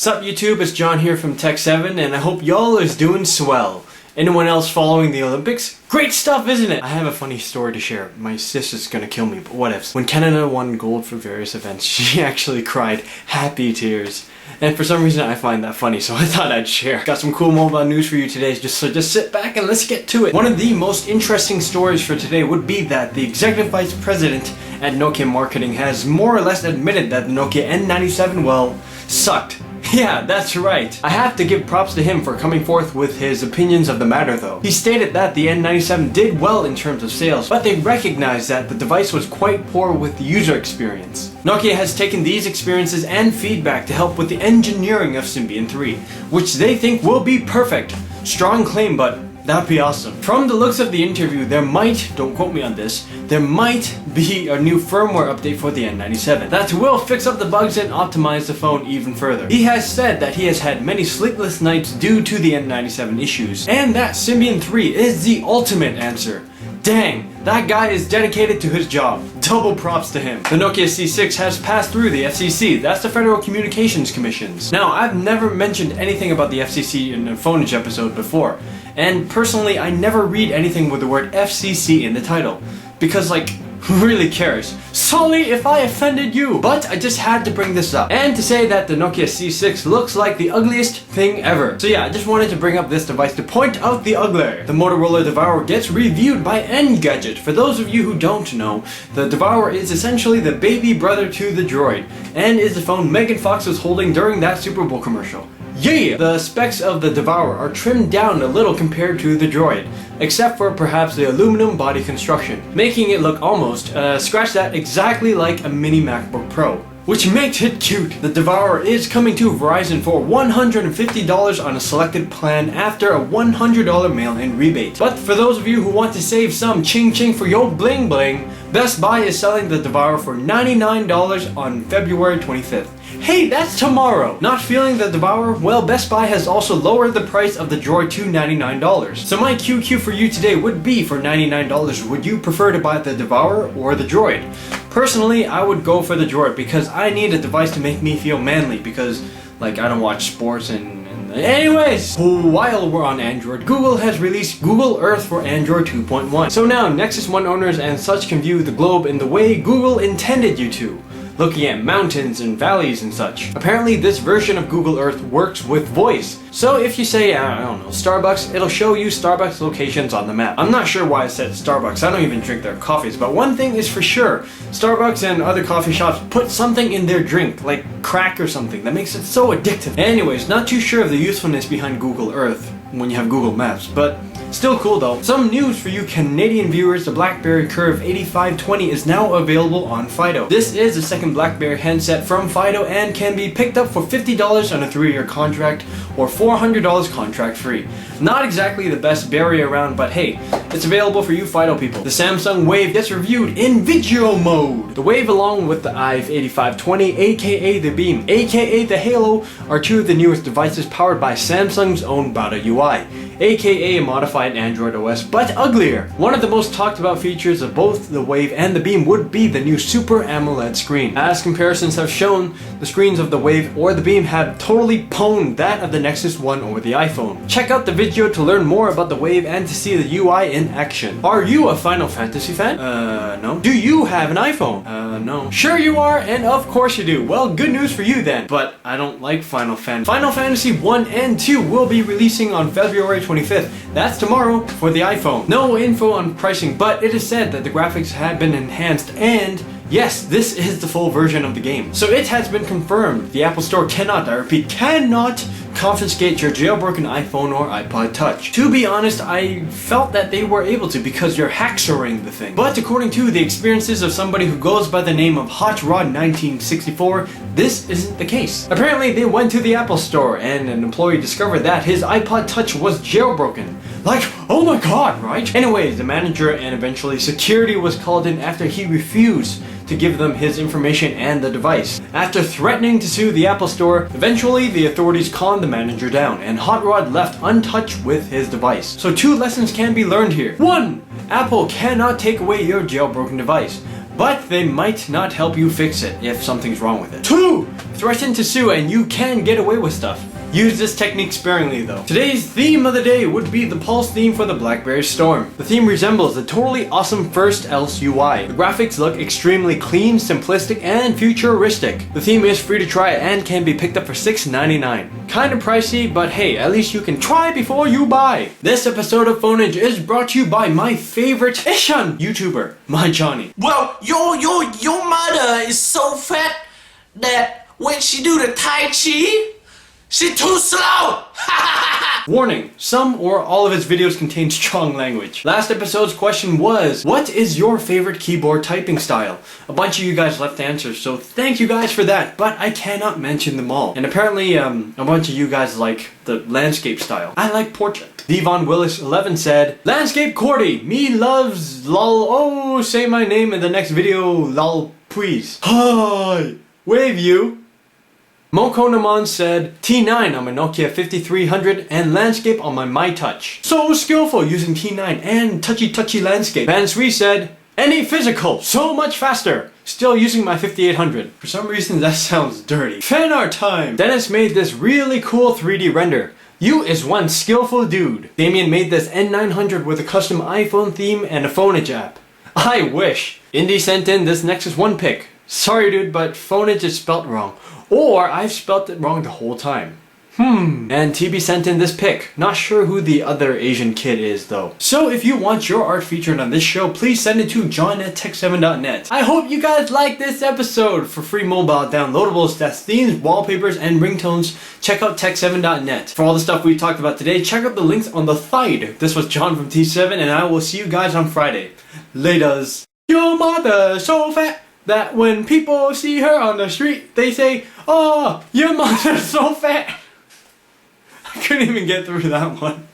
Sup YouTube, it's John here from tehkseven, and I hope y'all is doing swell. Anyone else following the Olympics? Great stuff, isn't it? I have a funny story to share. My sister's gonna kill me, but what ifs. When Canada won gold for various events, she actually cried happy tears. And for some reason I find that funny, so I thought I'd share. Got some cool mobile news for you today, so just sit back and let's get to it. One of the most interesting stories for today would be that the executive vice president at Nokia marketing has more or less admitted that the Nokia N97, well, sucked. Yeah, that's right. I have to give props to him for coming forth with his opinions of the matter though. He stated that the N97 did well in terms of sales, but they recognized that the device was quite poor with the user experience. Nokia has taken these experiences and feedback to help with the engineering of Symbian 3, which they think will be perfect. Strong claim, but that'd be awesome. From the looks of the interview, there might, don't quote me on this, there might be a new firmware update for the N97 that will fix up the bugs and optimize the phone even further. He has said that he has had many sleepless nights due to the N97 issues, and that Symbian 3 is the ultimate answer. Dang, that guy is dedicated to his job. Double props to him. The Nokia C6 has passed through the FCC, that's the Federal Communications Commissions. Now, I've never mentioned anything about the FCC in a phonage episode before, and personally, I never read anything with the word FCC in the title, because like, who really cares? Sorry if I offended you! But I just had to bring this up, and to say that the Nokia C6 looks like the ugliest thing ever. So yeah, I just wanted to bring up this device to point out the ugly. The Motorola Devour gets reviewed by Engadget. For those of you who don't know, the Devour is essentially the baby brother to the Droid, and is the phone Megan Fox was holding during that Super Bowl commercial. Yeah! The specs of the Devour are trimmed down a little compared to the Droid, except for perhaps the aluminum body construction, making it look almost, scratch that, exactly like a mini MacBook Pro, which makes it cute. The Devour is coming to Verizon for $150 on a selected plan after a $100 mail-in rebate. But for those of you who want to save some ching-ching for your bling-bling, Best Buy is selling the Devour for $99 on February 25th. Hey, that's tomorrow! Not feeling the Devour? Well, Best Buy has also lowered the price of the Droid to $99. So my QQ for you today would be for $99. Would you prefer to buy the Devour or the Droid? Personally, I would go for the Droid because I need a device to make me feel manly because, like, I don't watch sports and anyways, while we're on Android, Google has released Google Earth for Android 2.1. So now Nexus 1 owners and such can view the globe in the way Google intended you to, looking at mountains and valleys and such. Apparently this version of Google Earth works with voice. So if you say, I don't know, Starbucks, it'll show you Starbucks locations on the map. I'm not sure why I said Starbucks, I don't even drink their coffees, but one thing is for sure, Starbucks and other coffee shops put something in their drink, like crack or something, that makes it so addictive. Anyways, not too sure of the usefulness behind Google Earth when you have Google Maps, but still cool though. Some news for you Canadian viewers, the Blackberry Curve 8520 is now available on Fido. This is the second Blackberry handset from Fido and can be picked up for $50 on a 3-year contract or $400 contract free. Not exactly the best berry around, but hey, it's available for you Fido people. The Samsung Wave gets reviewed in video mode. The Wave along with the IVE 8520, aka the Beam, aka the Halo, are two of the newest devices powered by Samsung's own Bada UI, aka a modified Android OS, but uglier. One of the most talked about features of both the Wave and the Beam would be the new Super AMOLED screen. As comparisons have shown, the screens of the Wave or the Beam have totally pwned that of the Nexus 1 or the iPhone. Check out the video to learn more about the Wave and to see the UI in action. Are you a Final Fantasy fan? No. Do you have an iPhone? No. Sure you are, and of course you do. Well, good news for you then. But I don't like Final Fantasy. Final Fantasy 1 and 2 will be releasing on February 25th. That's tomorrow for the iPhone. No info on pricing, but it is said that the graphics have been enhanced and yes, this is the full version of the game. So it has been confirmed. The Apple Store cannot, I repeat, cannot confiscate your jailbroken iPhone or iPod Touch. To be honest, I felt that they were able to because you're hacksering the thing. But according to the experiences of somebody who goes by the name of Hot Rod 1964, this isn't the case. Apparently they went to the Apple Store and an employee discovered that his iPod Touch was jailbroken. Like, oh my god, right? Anyways, the manager and eventually security was called in after he refused to give them his information and the device. After threatening to sue the Apple Store, eventually the authorities calmed the manager down and Hot Rod left untouched with his device. So 2 lessons can be learned here. 1. Apple cannot take away your jailbroken device, but they might not help you fix it if something's wrong with it. 2. If threaten to sue and you can get away with stuff. Use this technique sparingly though. Today's theme of the day would be the Pulse theme for the Blackberry Storm. The theme resembles the totally awesome first else UI. The graphics look extremely clean, simplistic, and futuristic. The theme is free to try and can be picked up for $6.99. Kinda pricey, but hey, at least you can try before you buy. This episode of Phonage is brought to you by my favorite Asian YouTuber, MyChonny. Well, your mother is so fat that when she do the Tai Chi, she too slow! Warning, some or all of his videos contain strong language. Last episode's question was, what is your favorite keyboard typing style? A bunch of you guys left answers, so thank you guys for that, but I cannot mention them all. And apparently, a bunch of you guys like the landscape style. I like portrait. Devon Willis 11 said, Landscape Cordy, me loves lol, oh, say my name in the next video, lol, please. Hi, wave you. Mokonaman said, T9 on my Nokia 5300 and landscape on my MyTouch. So skillful using T9 and touchy landscape. Van Sui said, any physical, so much faster. Still using my 5800. For some reason that sounds dirty. Fan art time! Dennis made this really cool 3D render. You is one skillful dude. Damien made this N900 with a custom iPhone theme and a Phonage app. I wish. Indy sent in this Nexus 1 pic. Sorry dude, but Phonage is spelt wrong. Or I've spelt it wrong the whole time. And TB sent in this pic. Not sure who the other Asian kid is though. So if you want your art featured on this show, please send it to john@tehkseven.net. I hope you guys like this episode. For free mobile downloadables, that's themes, wallpapers, and ringtones, check out tehkseven.net. For all the stuff we talked about today, check out the links on the side. This was John from T7 and I will see you guys on Friday. Laters. Your mother's so fat that when people see her on the street, they say, oh, your mother's so fat. I couldn't even get through that one.